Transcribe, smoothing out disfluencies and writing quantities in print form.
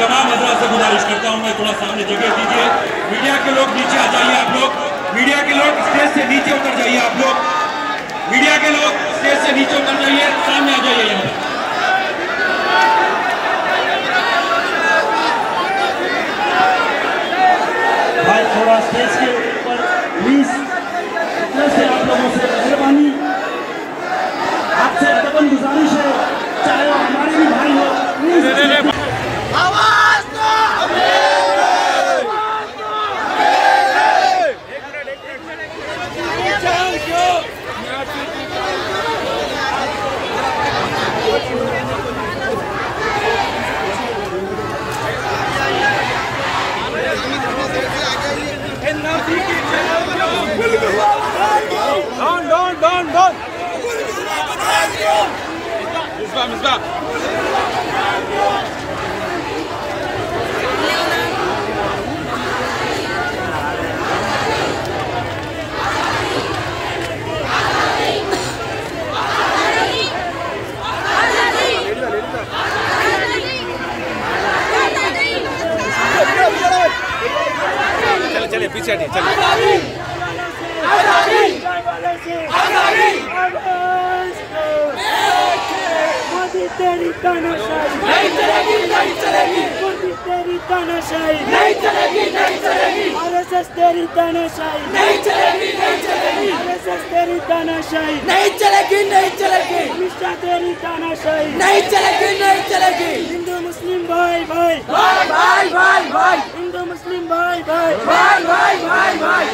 तमाम हजरात से गुजारिश करता हूँ मैं थोड़ा सामने जगह दीजिए। मीडिया के लोग नीचे आ जाइए, आप लोग मीडिया के लोग स्टेज से नीचे उतर जाइए, आप लोग मीडिया के लोग स्टेज से नीचे उतर जाइए, सामने आ जाइए यहाँ पर। भाई थोड़ा स्टेज के ऊपर प्लीज, इतने से आप लोगों से मेहरबानी, आपसे अदबन गुजारिश है, चाहे वो हमारे भी भाई हो, प्लीज आवाज दो। चले पीछे हटिए, चले। मोदी तेरी तानाशाही नहीं चलेगी, नहीं चलेगी। मोदी तेरी तानाशाही नहीं चलेगी, नहीं चलेगी। आरएसएस तेरी तानाशाही नहीं चलेगी, नहीं चलेगी। आरएसएस तेरी तानाशाही नहीं चलेगी, नहीं चलेगी। अमित शाह तेरी तानाशाही नहीं चलेगी, नहीं चलेगी। हिंदू मुस्लिम भाई भाई भाई भाई भाई भाई, हिंदू मुस्लिम भाई भाई भाई भाई भाई भाई,